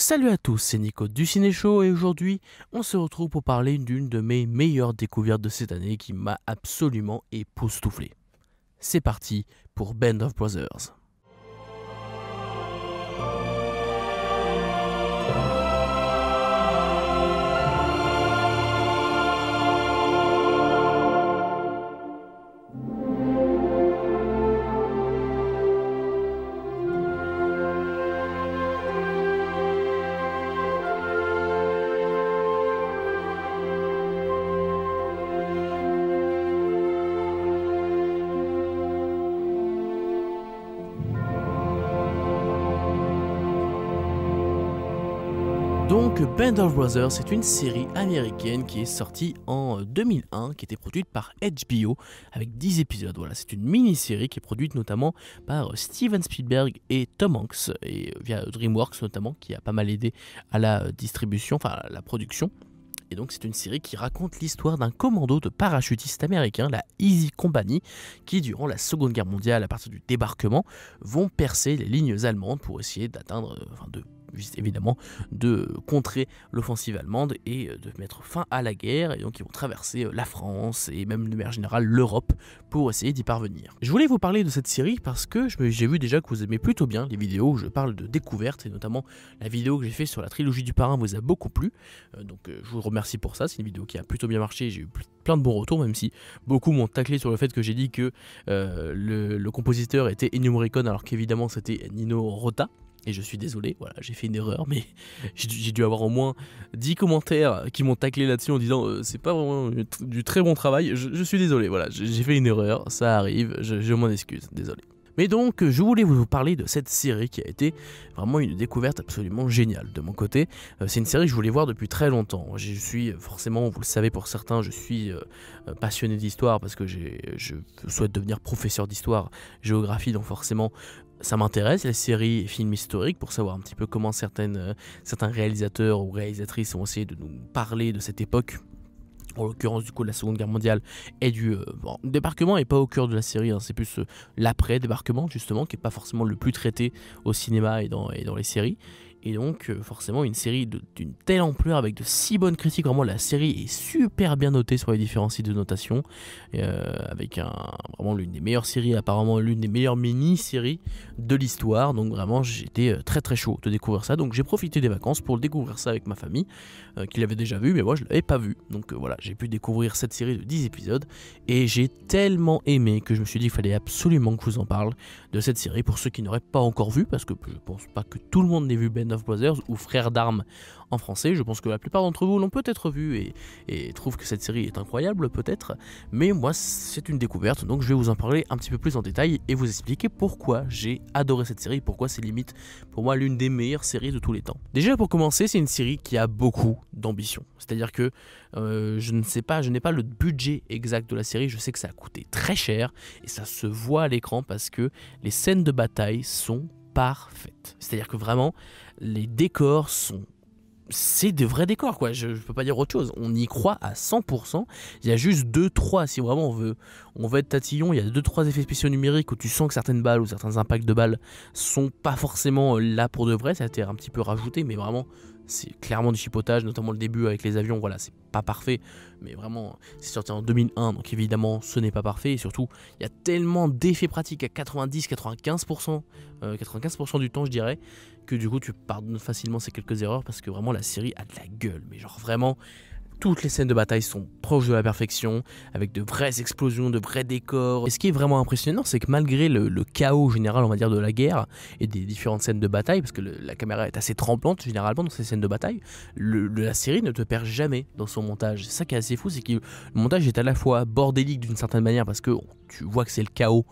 Salut à tous, c'est Nico du Ciné Show et aujourd'hui on se retrouve pour parler d'une de mes meilleures découvertes de cette année qui m'a absolument époustouflé. C'est parti pour Band of Brothers. Donc Band of Brothers, c'est une série américaine qui est sortie en 2001, qui était produite par HBO avec 10 épisodes. Voilà, c'est une mini-série qui est produite notamment par Steven Spielberg et Tom Hanks, et via DreamWorks notamment, qui a pas mal aidé à la distribution, enfin à la production. Et donc c'est une série qui raconte l'histoire d'un commando de parachutistes américains, la Easy Company, qui durant la Seconde Guerre mondiale, à partir du débarquement, vont percer les lignes allemandes pour essayer d'atteindre, évidemment, de contrer l'offensive allemande et de mettre fin à la guerre. Et donc ils vont traverser la France et même de manière générale l'Europe pour essayer d'y parvenir. Je voulais vous parler de cette série parce que j'ai vu déjà que vous aimez plutôt bien les vidéos où je parle de découvertes, et notamment la vidéo que j'ai fait sur la trilogie du parrain vous a beaucoup plu. Donc je vous remercie pour ça, c'est une vidéo qui a plutôt bien marché, j'ai eu plein de bons retours, même si beaucoup m'ont taclé sur le fait que j'ai dit que le compositeur était Ennio Morricone alors qu'évidemment c'était Nino Rota. Et je suis désolé, voilà, j'ai fait une erreur, mais j'ai dû avoir au moins 10 commentaires qui m'ont taclé là-dessus en disant c'est pas vraiment du très bon travail, je suis désolé, voilà, j'ai fait une erreur, ça arrive, je m'en excuse, désolé. Mais donc, je voulais vous parler de cette série qui a été vraiment une découverte absolument géniale de mon côté. C'est une série que je voulais voir depuis très longtemps. Je suis forcément, vous le savez pour certains, je suis passionné d'histoire parce que je souhaite devenir professeur d'histoire, géographie, donc forcément ça m'intéresse, les séries et films historiques, pour savoir un petit peu comment certains réalisateurs ou réalisatrices ont essayé de nous parler de cette époque. En l'occurrence du coup de la Seconde Guerre mondiale et du débarquement n'est pas au cœur de la série, hein, c'est plus l'après-débarquement justement qui n'est pas forcément le plus traité au cinéma et dans les séries. Et donc forcément une série d'une telle ampleur avec de si bonnes critiques, vraiment la série est super bien notée sur les différents sites de notation, avec vraiment l'une des meilleures séries, apparemment l'une des meilleures mini-séries de l'histoire. Donc vraiment j'étais très très chaud de découvrir ça, donc j'ai profité des vacances pour découvrir ça avec ma famille qui l'avait déjà vu, mais moi je l'avais pas vu. Donc voilà, j'ai pu découvrir cette série de 10 épisodes et j'ai tellement aimé que je me suis dit qu'il fallait absolument que je vous en parle de cette série pour ceux qui n'auraient pas encore vu, parce que je pense pas que tout le monde n'ait vu Band of Brothers ou Frères d'armes en français. Je pense que la plupart d'entre vous l'ont peut-être vu et trouvent que cette série est incroyable peut-être, mais moi c'est une découverte, donc je vais vous en parler un petit peu plus en détail et vous expliquer pourquoi j'ai adoré cette série, pourquoi c'est limite pour moi l'une des meilleures séries de tous les temps. Déjà pour commencer, c'est une série qui a beaucoup d'ambition, c'est-à-dire que je n'ai pas le budget exact de la série, je sais que ça a coûté très cher et ça se voit à l'écran parce que les scènes de bataille sont parfaites. C'est-à-dire que vraiment, les décors c'est de vrais décors quoi, je peux pas dire autre chose, on y croit à 100%, il y a juste 2-3, si vraiment on veut être tatillon, il y a 2-3 effets spéciaux numériques où tu sens que certaines balles ou certains impacts de balles sont pas forcément là pour de vrai, ça a été un petit peu rajouté, mais vraiment c'est clairement du chipotage, notamment le début avec les avions, voilà, c'est pas parfait, mais vraiment, c'est sorti en 2001, donc évidemment, ce n'est pas parfait, et surtout, il y a tellement d'effets pratiques à 90-95%, 95% du temps, je dirais, que du coup, tu pardonnes facilement ces quelques erreurs, parce que vraiment, la série a de la gueule, mais genre vraiment... Toutes les scènes de bataille sont proches de la perfection, avec de vraies explosions, de vrais décors. Et ce qui est vraiment impressionnant, c'est que malgré le chaos général, on va dire, de la guerre et des différentes scènes de bataille, parce que la caméra est assez tremblante généralement dans ces scènes de bataille, la série ne te perd jamais dans son montage. C'est ça qui est assez fou, c'est que le montage est à la fois bordélique d'une certaine manière, parce que tu vois que c'est le chaos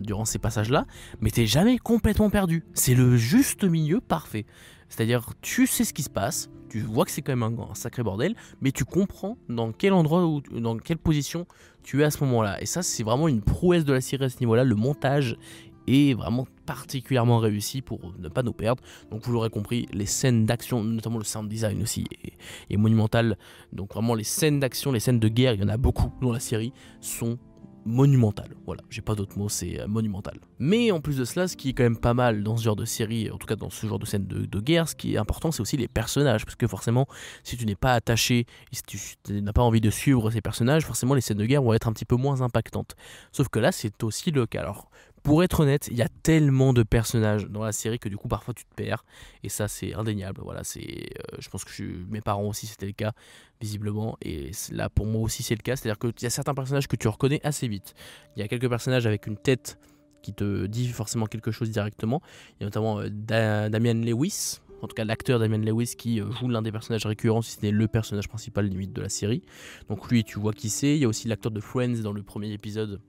durant ces passages-là, mais t'es jamais complètement perdu. C'est le juste milieu parfait. C'est-à-dire, tu sais ce qui se passe, tu vois que c'est quand même un sacré bordel, mais tu comprends dans quel endroit ou dans quelle position tu es à ce moment-là. Et ça, c'est vraiment une prouesse de la série à ce niveau-là. Le montage est vraiment particulièrement réussi pour ne pas nous perdre. Donc vous l'aurez compris, les scènes d'action, notamment le sound design aussi, est monumental. Donc vraiment les scènes d'action, les scènes de guerre, il y en a beaucoup dans la série, sont monumental. Voilà, j'ai pas d'autres mots, c'est monumental. Mais en plus de cela, ce qui est quand même pas mal dans ce genre de série, en tout cas dans ce genre de scène de guerre, ce qui est important, c'est aussi les personnages, parce que forcément, si tu n'es pas attaché, si tu n'as pas envie de suivre ces personnages, forcément les scènes de guerre vont être un petit peu moins impactantes. Sauf que là, c'est aussi le cas. Alors, pour être honnête, il y a tellement de personnages dans la série que du coup parfois tu te perds et ça c'est indéniable. Voilà, je pense que mes parents aussi c'était le cas visiblement et là pour moi aussi c'est le cas. C'est-à-dire qu'il y a certains personnages que tu reconnais assez vite. Il y a quelques personnages avec une tête qui te dit forcément quelque chose directement. Il y a notamment Damian Lewis. En tout cas, l'acteur Damian Lewis qui joue l'un des personnages récurrents, si ce n'est le personnage principal limite de la série. Donc lui, tu vois qui c'est. Il y a aussi l'acteur de Friends dans le premier épisode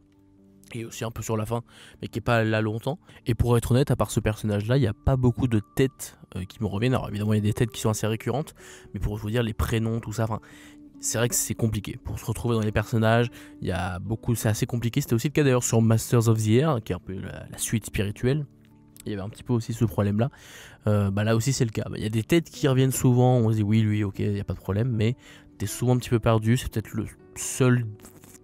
et aussi un peu sur la fin, mais qui est pas là longtemps. Et pour être honnête, à part ce personnage-là, il n'y a pas beaucoup de têtes qui me reviennent. Alors évidemment, il y a des têtes qui sont assez récurrentes, mais pour vous dire les prénoms, tout ça, c'est vrai que c'est compliqué. Pour se retrouver dans les personnages, il y a beaucoup, c'est assez compliqué. C'était aussi le cas d'ailleurs sur Masters of the Air, qui est un peu la suite spirituelle. Il y avait un petit peu aussi ce problème-là. Là aussi, c'est le cas. Il y a des têtes qui reviennent souvent. On se dit oui, lui, ok, il n'y a pas de problème, mais t'es souvent un petit peu perdu. C'est peut-être le seul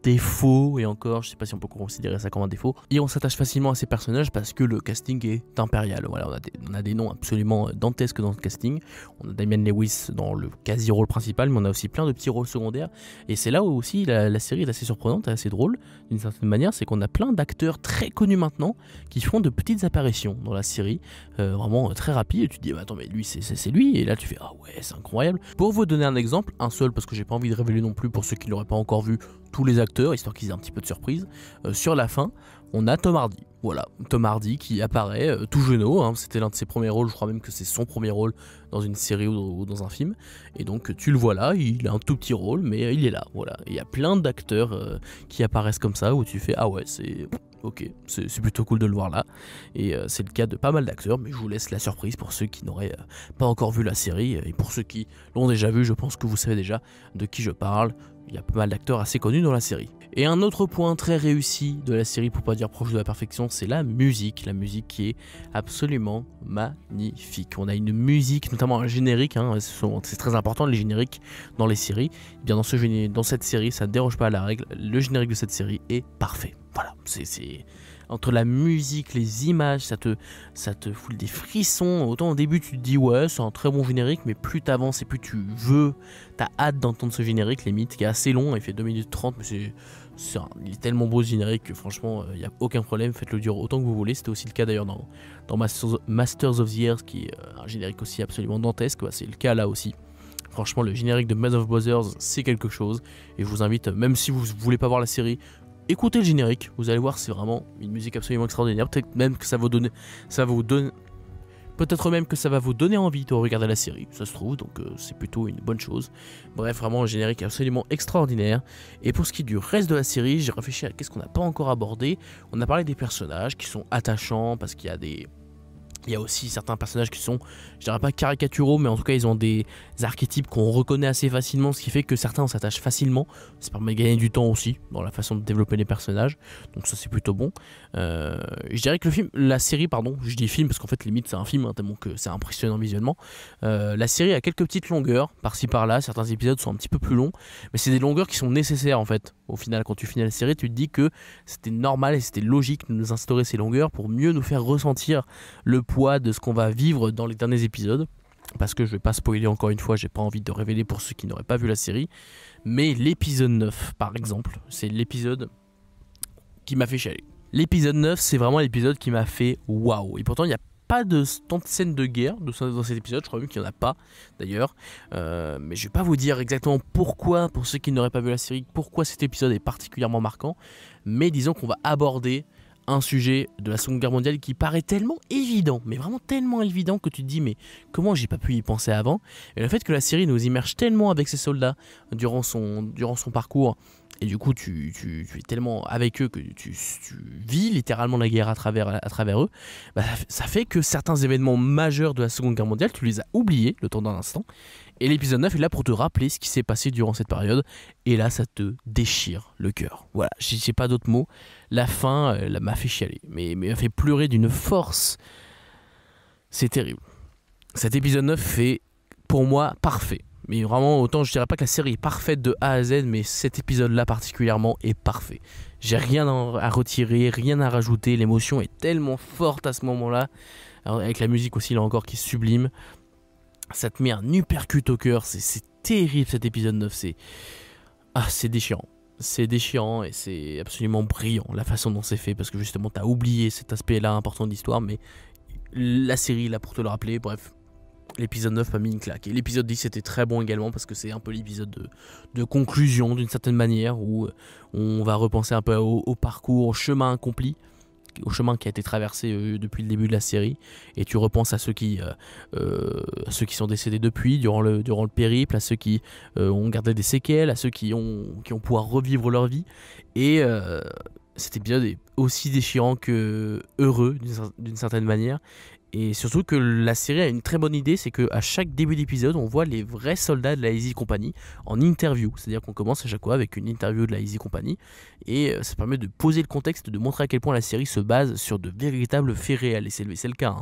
défaut, et encore je sais pas si on peut considérer ça comme un défaut, et on s'attache facilement à ces personnages parce que le casting est impérial. Voilà, on a des noms absolument dantesques dans le casting. On a Damian Lewis dans le quasi-rôle principal, mais on a aussi plein de petits rôles secondaires, et c'est là où aussi la série est assez surprenante et assez drôle d'une certaine manière, c'est qu'on a plein d'acteurs très connus maintenant qui font de petites apparitions dans la série, vraiment très rapides, et tu te dis attends mais lui c'est lui, et là tu fais ah ouais c'est incroyable. Pour vous donner un exemple, un seul parce que j'ai pas envie de révéler non plus pour ceux qui l'auraient pas encore vu tous les acteurs, histoire qu'ils aient un petit peu de surprise. Sur la fin, on a Tom Hardy. Voilà, Tom Hardy qui apparaît tout jeuneau, hein, c'était l'un de ses premiers rôles, je crois même que c'est son premier rôle dans une série ou dans un film. Et donc tu le vois là, il a un tout petit rôle, mais il est là. Voilà, il y a plein d'acteurs qui apparaissent comme ça, où tu fais ah ouais, ok, c'est plutôt cool de le voir là. Et c'est le cas de pas mal d'acteurs, mais je vous laisse la surprise pour ceux qui n'auraient pas encore vu la série. Et pour ceux qui l'ont déjà vu, je pense que vous savez déjà de qui je parle. Il y a pas mal d'acteurs assez connus dans la série. Et un autre point très réussi de la série, pour pas dire proche de la perfection, c'est la musique. La musique qui est absolument magnifique. On a une musique, notamment un générique, hein, c'est très important les génériques dans les séries. Et bien dans cette série, ça ne déroge pas à la règle. Le générique de cette série est parfait. Voilà, c'est entre la musique, les images, ça te fout des frissons. Autant au début tu te dis ouais c'est un très bon générique, mais plus t'avances et plus t'as hâte d'entendre ce générique, limite, qui est assez long, il fait 2 minutes 30, mais il est tellement beau ce générique que franchement il n'y a aucun problème, faites-le durer autant que vous voulez. C'était aussi le cas d'ailleurs dans Masters of the Air, qui est un générique aussi absolument dantesque, c'est le cas là aussi. Franchement le générique de Band of Brothers c'est quelque chose, et je vous invite, même si vous voulez pas voir la série, écoutez le générique, vous allez voir, c'est vraiment une musique absolument extraordinaire. Peut-être même que ça va vous donner peut-être même que ça va vous donner envie de regarder la série, ça se trouve, donc c'est plutôt une bonne chose. Bref, vraiment un générique absolument extraordinaire. Et pour ce qui est du reste de la série, j'ai réfléchi à qu'est-ce qu'on n'a pas encore abordé. On a parlé des personnages qui sont attachants parce qu'il y a il y a aussi certains personnages qui sont, je dirais pas caricaturaux, mais en tout cas ils ont des archétypes qu'on reconnaît assez facilement, ce qui fait que certains on s'attache facilement. Ça permet de gagner du temps aussi dans la façon de développer les personnages, donc ça c'est plutôt bon. Je dirais que la série, pardon, je dis film parce qu'en fait limite c'est un film, hein, tellement que c'est impressionnant visuellement. La série a quelques petites longueurs par-ci par-là, certains épisodes sont un petit peu plus longs, mais c'est des longueurs qui sont nécessaires en fait. Au final, quand tu finis la série, tu te dis que c'était normal et c'était logique de nous instaurer ces longueurs pour mieux nous faire ressentir le poids de ce qu'on va vivre dans les derniers épisodes. Parce que je vais pas spoiler encore une fois, j'ai pas envie de révéler pour ceux qui n'auraient pas vu la série. Mais l'épisode 9, par exemple, c'est l'épisode qui m'a fait chialer. L'épisode 9, c'est vraiment l'épisode qui m'a fait waouh. Et pourtant, il n'y a pas tant de scènes de guerre dans cet épisode, je crois même qu'il n'y en a pas d'ailleurs, mais je vais pas vous dire exactement pourquoi, pour ceux qui n'auraient pas vu la série, pourquoi cet épisode est particulièrement marquant, mais disons qu'on va aborder un sujet de la Seconde Guerre mondiale qui paraît tellement évident, mais vraiment tellement évident que tu te dis mais comment j'ai pas pu y penser avant. Et le fait que la série nous immerge tellement avec ces soldats durant son parcours, et du coup tu es tellement avec eux que tu vis littéralement la guerre à travers eux, ça fait que certains événements majeurs de la Seconde Guerre mondiale, tu les as oubliés le temps d'un instant. Et l'épisode 9 est là pour te rappeler ce qui s'est passé durant cette période. Et là, ça te déchire le cœur. Voilà, j'ai pas d'autres mots. La fin, elle m'a fait chialer. Mais m'a fait pleurer d'une force. C'est terrible. Cet épisode 9 est, pour moi, parfait. Mais vraiment, autant je dirais pas que la série est parfaite de A à Z, mais cet épisode-là particulièrement est parfait. J'ai rien à retirer, rien à rajouter. L'émotion est tellement forte à ce moment-là. Alors, avec la musique aussi, là encore, qui est sublime. Ça te met un uppercut au cœur. C'est terrible cet épisode 9. C'est déchirant. C'est déchirant et c'est absolument brillant la façon dont c'est fait. Parce que justement, t'as oublié cet aspect-là important de l'histoire. Mais la série est là pour te le rappeler. Bref. L'épisode 9 m'a mis une claque. Et l'épisode 10 était très bon également parce que c'est un peu l'épisode de conclusion d'une certaine manière où on va repenser un peu au parcours, au chemin accompli, au chemin qui a été traversé depuis le début de la série. Et tu repenses à ceux qui sont décédés depuis, durant le périple, à ceux qui ont gardé des séquelles, à ceux qui ont pouvoir revivre leur vie. Et cet épisode est aussi déchirant que heureux d'une certaine manière. Et surtout que la série a une très bonne idée, c'est qu'à chaque début d'épisode, on voit les vrais soldats de la Easy Company en interview. C'est-à-dire qu'on commence à chaque fois avec une interview de la Easy Company. Et ça permet de poser le contexte, de montrer à quel point la série se base sur de véritables faits réels. Et c'est le cas.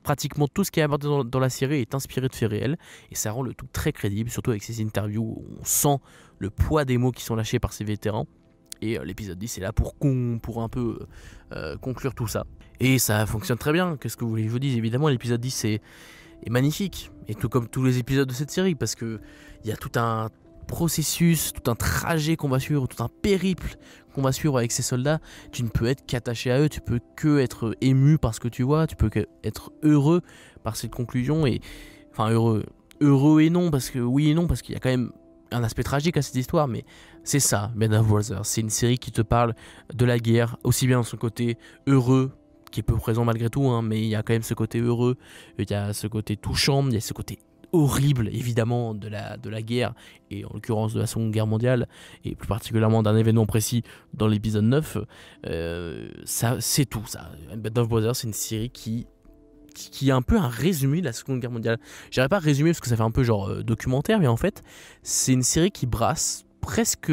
Pratiquement tout ce qui est abordé dans la série est inspiré de faits réels. Et ça rend le tout très crédible, surtout avec ces interviews où on sent le poids des mots qui sont lâchés par ces vétérans. Et l'épisode 10 est là pour un peu conclure tout ça. Et ça fonctionne très bien. Qu'est-ce que vous voulez que je vous dise ? Évidemment, l'épisode 10 est magnifique. Et tout comme tous les épisodes de cette série. Parce qu'il y a tout un processus, tout un trajet qu'on va suivre, tout un périple qu'on va suivre avec ces soldats. Tu ne peux être qu'attaché à eux. Tu peux que être ému par ce que tu vois. Tu peux que être heureux par cette conclusion. Enfin, heureux et non. Parce qu'il y a quand même un aspect tragique à cette histoire, mais c'est ça, Band of Brothers. C'est une série qui te parle de la guerre, aussi bien dans son côté heureux, qui est peu présent malgré tout, mais il y a quand même ce côté heureux, il y a ce côté touchant, il y a ce côté horrible, évidemment, de la guerre, et en l'occurrence de la Seconde Guerre mondiale, et plus particulièrement d'un événement précis dans l'épisode 9. Ça, c'est tout, ça. Band of Brothers, c'est une série qui est un peu un résumé de la Seconde Guerre mondiale. J'irais pas résumer parce que ça fait un peu genre documentaire, mais en fait, c'est une série qui brasse presque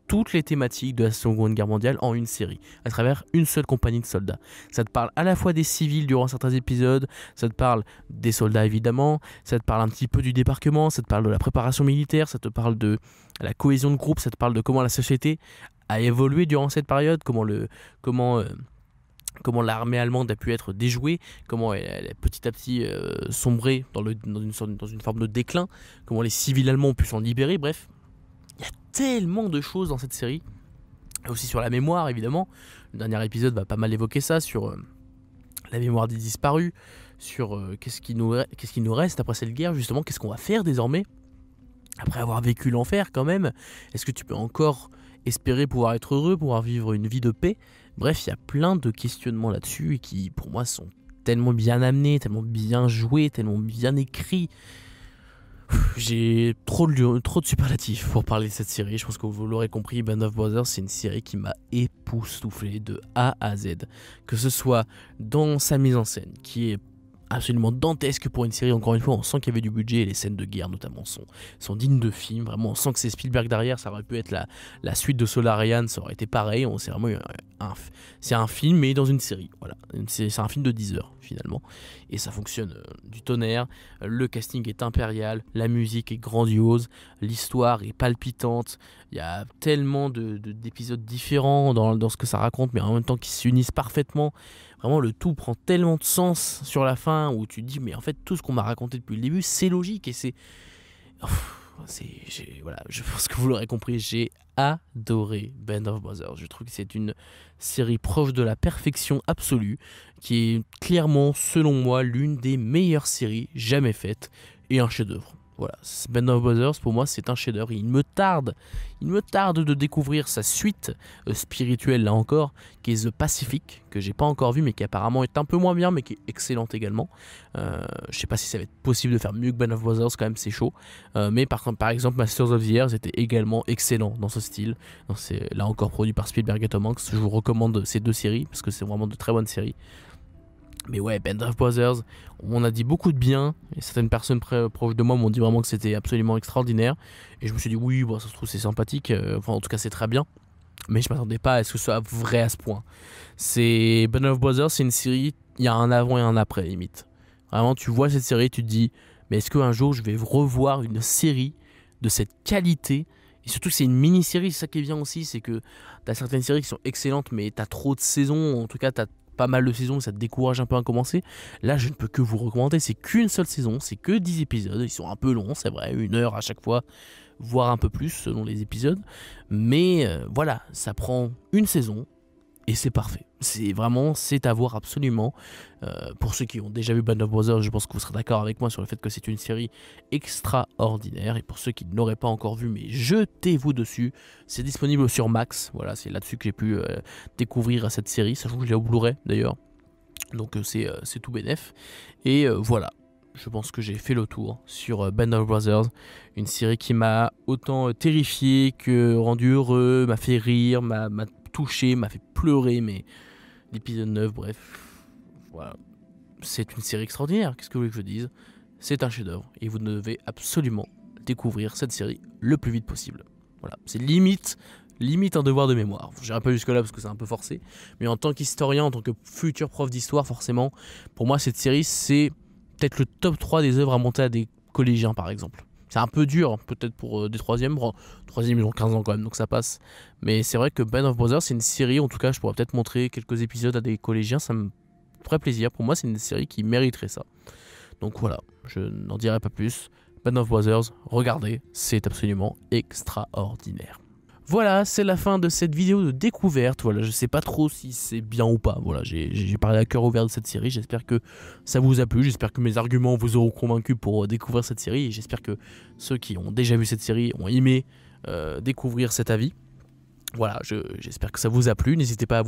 toutes les thématiques de la Seconde Guerre mondiale en une série, à travers une seule compagnie de soldats. Ça te parle à la fois des civils durant certains épisodes, ça te parle des soldats évidemment, ça te parle un petit peu du débarquement, ça te parle de la préparation militaire, ça te parle de la cohésion de groupe, ça te parle de comment la société a évolué durant cette période, comment l'armée allemande a pu être déjouée, comment elle a petit à petit sombré dans une forme de déclin, comment les civils allemands ont pu s'en libérer, bref. Il y a tellement de choses dans cette série, et aussi sur la mémoire évidemment. Le dernier épisode va pas mal évoquer ça, sur la mémoire des disparus, sur qu'est-ce qui nous reste après cette guerre, justement, qu'est-ce qu'on va faire désormais, après avoir vécu l'enfer quand même. Est-ce que tu peux encore espérer pouvoir être heureux, pouvoir vivre une vie de paix ? Bref, il y a plein de questionnements là-dessus et qui, pour moi, sont tellement bien amenés, tellement bien joués, tellement bien écrits. J'ai trop de superlatifs pour parler de cette série. Je pense que vous l'aurez compris, Band of Brothers, c'est une série qui m'a époustouflé de A à Z. Que ce soit dans sa mise en scène, qui est absolument dantesque pour une série. Encore une fois, on sent qu'il y avait du budget et les scènes de guerre notamment sont dignes de film. Vraiment, on sent que c'est Spielberg derrière. Ça aurait pu être la suite de Solarian, ça aurait été pareil. C'est vraiment c'est un film mais dans une série. Voilà, c'est un film de 10 heures finalement et ça fonctionne du tonnerre. Le casting est impérial, la musique est grandiose, l'histoire est palpitante. Il y a tellement d'épisodes différents dans ce que ça raconte, mais en même temps qui s'unissent parfaitement. Vraiment, le tout prend tellement de sens sur la fin où tu te dis, mais en fait, tout ce qu'on m'a raconté depuis le début, c'est logique et voilà, je pense que vous l'aurez compris, j'ai adoré Band of Brothers. Je trouve que c'est une série proche de la perfection absolue, qui est clairement, selon moi, l'une des meilleures séries jamais faites et un chef-d'œuvre. Voilà, Band of Brothers, pour moi, c'est un chef-d'œuvre. Il me tarde de découvrir sa suite spirituelle, là encore, qui est The Pacific, que j'ai pas encore vu, mais qui apparemment est un peu moins bien, mais qui est excellente également. Je sais pas si ça va être possible de faire mieux que Band of Brothers, quand même, c'est chaud. Mais par exemple, Masters of the Air, c'était également excellent dans ce style. C'est là encore produit par Spielberg et Tom Hanks. Je vous recommande ces deux séries, parce que c'est vraiment de très bonnes séries. Mais ouais, Band of Brothers, on a dit beaucoup de bien, et certaines personnes proches de moi m'ont dit vraiment que c'était absolument extraordinaire, et je me suis dit oui, bon, ça se trouve c'est sympathique, enfin en tout cas c'est très bien, mais je m'attendais pas à ce que ce soit vrai à ce point. Band of Brothers, c'est une série, il y a un avant et un après limite. Vraiment, tu vois cette série, tu te dis, mais est-ce qu'un jour je vais revoir une série de cette qualité Et surtout c'est une mini-série, c'est ça qui est bien aussi, c'est que t'as certaines séries qui sont excellentes, mais t'as trop de saisons, en tout cas t'as pas mal de saisons, ça te décourage un peu à commencer. Là, je ne peux que vous recommander, c'est qu'une seule saison, c'est que 10 épisodes, ils sont un peu longs, c'est vrai, 1 heure à chaque fois, voire un peu plus selon les épisodes. Mais voilà, ça prend une saison, et c'est parfait. C'est à voir absolument. Pour ceux qui ont déjà vu Band of Brothers, je pense que vous serez d'accord avec moi sur le fait que c'est une série extraordinaire. Et pour ceux qui ne l'auraient pas encore vu, mais jetez-vous dessus. C'est disponible sur Max. Voilà, c'est là-dessus que j'ai pu découvrir cette série, sachant que je l'ai au Blu-ray d'ailleurs. Donc c'est tout bénef. Et voilà. Je pense que j'ai fait le tour sur Band of Brothers, une série qui m'a autant terrifié que rendu heureux, m'a fait rire, m'a touché, m'a fait pleurer, mais l'épisode 9, bref, voilà. C'est une série extraordinaire, qu'est-ce que vous voulez que je dise? C'est un chef-d'œuvre et vous devez absolument découvrir cette série le plus vite possible. Voilà, c'est limite un devoir de mémoire. J'irai pas jusque là parce que c'est un peu forcé, mais en tant qu'historien, en tant que futur prof d'histoire, forcément, pour moi cette série c'est peut-être le top 3 des œuvres à monter à des collégiens par exemple. C'est un peu dur, peut-être pour des troisièmes. Bon, troisièmes, ils ont 15 ans quand même, donc ça passe. Mais c'est vrai que Band of Brothers, c'est une série, en tout cas, je pourrais peut-être montrer quelques épisodes à des collégiens, ça me ferait plaisir. Pour moi, c'est une série qui mériterait ça. Donc voilà, je n'en dirai pas plus. Band of Brothers, regardez, c'est absolument extraordinaire. Voilà, c'est la fin de cette vidéo de découverte. Voilà, je sais pas trop si c'est bien ou pas. Voilà, j'ai parlé à cœur ouvert de cette série. J'espère que ça vous a plu. J'espère que mes arguments vous auront convaincu pour découvrir cette série. Et j'espère que ceux qui ont déjà vu cette série ont aimé découvrir cet avis. Voilà, j'espère que ça vous a plu. N'hésitez pas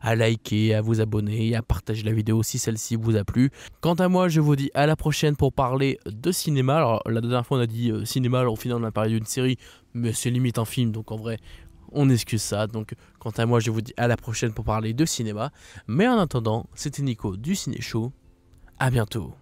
à liker, à vous abonner et à partager la vidéo si celle-ci vous a plu. Quant à moi, je vous dis à la prochaine pour parler de cinéma. Alors, la dernière fois, on a dit cinéma, alors au final, on a parlé d'une série, mais c'est limite un film, donc en vrai, on excuse ça. Donc, quant à moi, je vous dis à la prochaine pour parler de cinéma. Mais en attendant, c'était Nico du Ciné Show. À bientôt.